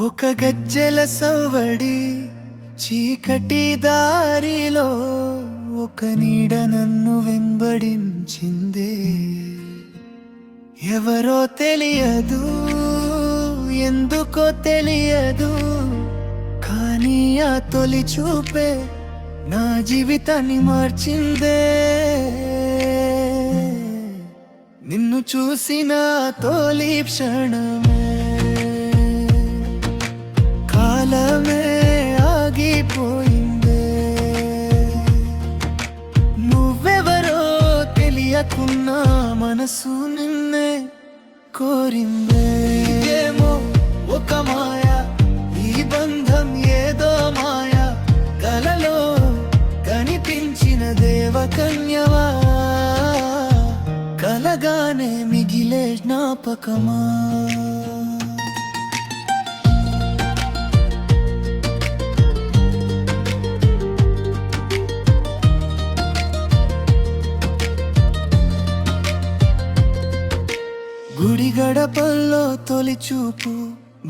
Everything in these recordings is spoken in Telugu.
ఒక గజ్జెల సవ్వడి చీకటి దారిలో ఒక నీడ నన్ను వెంబడించిందే. ఎవరో తెలియదు, ఎందుకో తెలియదు, కానీ ఆ తొలి చూపే నా జీవితాన్ని మార్చిందే. నిన్ను చూసిన తొలి క్షణమే కాలమే ఆగిపోయిందే. నువ్వెవరో తెలియకున్నా మనసు నిన్నే కోరిందే. ఏమో ఒక మాయ, ఈ బంధం ఏదో మాయ, కలలో కనిపించిన దేవకన్యవా, కలగానే మిగిలే జ్ఞాపకమా. గుడి గడపల్లో తొలి చూపు,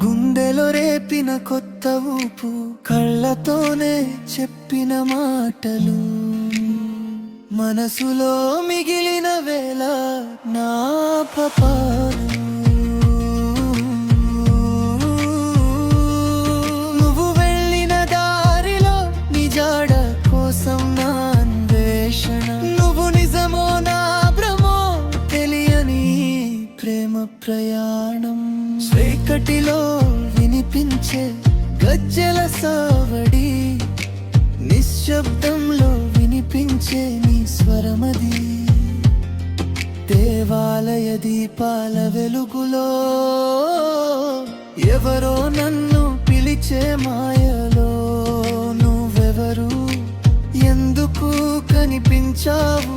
గుండెలో రేపిన కొత్త ఊపు, కళ్ళతోనే చెప్పిన మాటలు మనసులో మిగిలిన వేళ నా పాపాలు. నువ్వు వెళ్ళిన దారిలో నీ జాడ కోసం నా అన్వేషణ. నువ్వు నిజమో నా భ్రమో తెలియని ప్రేమ ప్రయాణం. చీకటిలో వినిపించే గజ్జెల సవ్వడి, నిశ్శబ్దంలో వినిపించే నీ స్వరమది. దేవాలయ దీపాల వెలుగులో ఎవరో నన్ను పిలిచే మాయలో. నువ్వెవరు, ఎందుకు కనిపించావు,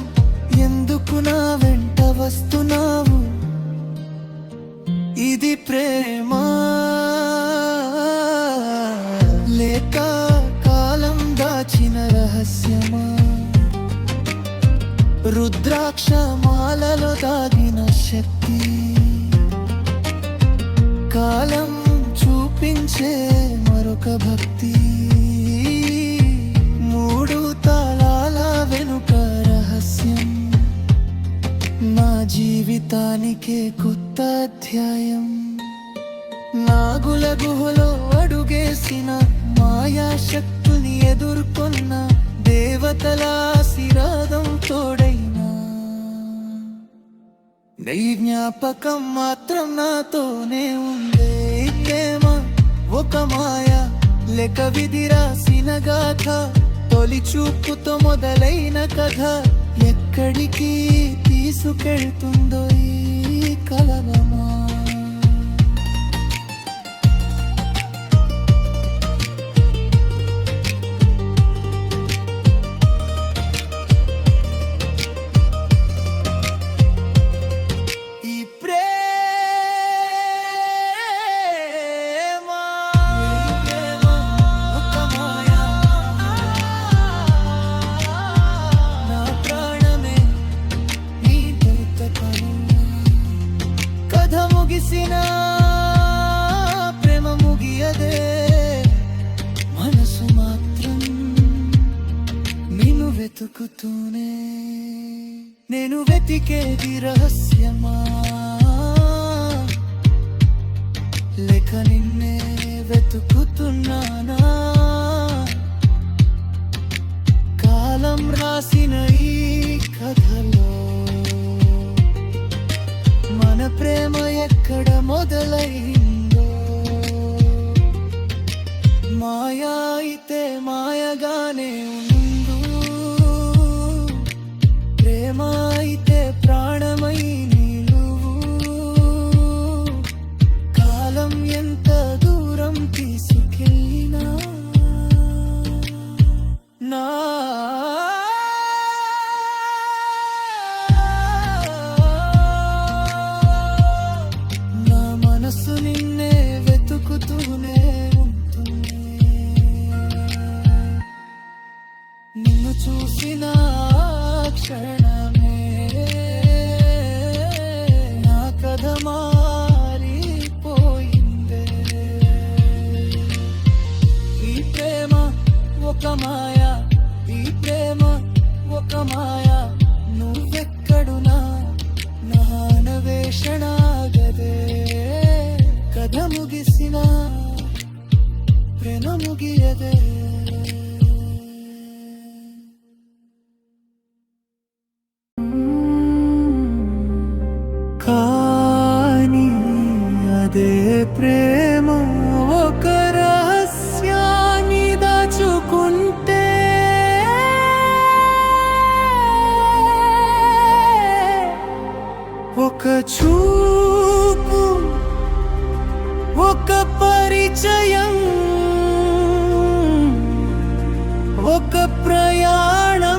ఎందుకు నా వెంట వస్తున్నావు? ఇది ప్రేమా లేక కాలం దాచిన రహస్యమా? రుద్రాక్ష మాలలో దాగిన శక్తి, కాలం చూపించే మరొక భక్తి. మూడు తాళాల వెనుక రహస్యం, నా జీవితానికే కొత్త అధ్యాయం. నాగుల గుహలో అడుగేసిన మాయా శక్తుని ఎదుర్కొన్న దేవతల ఆశీర్వాదం తోడైనా, నీ జ్ఞాపకం మాత్రం నాతోనే ఉందే. ప్రేమ ఒక మాయ లేక విధి రాసిన గాథ, తొలి చూపుతో మొదలైన కథ ఎక్కడికి తీసుకెళ్తుందో ఈ కలవమా. ప్రేమ ముగియదే, మనసు మాత్రం నిన్ను వెతుకుతూనే. నేను వెతికేది రహస్యమా లేక నిన్నే వెతుకుతున్నానా? కాలం రాసిన ఈ కథలో మన ప్రేమ ఎక్కడ మొదలైందో. మాయా అయితే మాయగానే ఉండు, ప్రేమ అయితే ప్రాణమై నిలువు. కాలం ఎంత దూరం తీసుకెళ్ళినా నా మనసు నిన్నే వెతుకుతూనే ఉంటుంది. నిన్ను చూసిన క్షణమే నా కథ మారిపోయిందే. ఒక మాయ, ఈ ప్రేమ ఒక మాయ. నువ్వెక్కడునా నా అన్వేషణ గదే, కథ ముగిసిన ప్రేమ ముగియదే. కానీ అదే ప్రేమ ఒక రహస్యాన్ని దాచుకుంటే, ఒక చూపు ఒక పరిచయం ఒక ప్రయాణం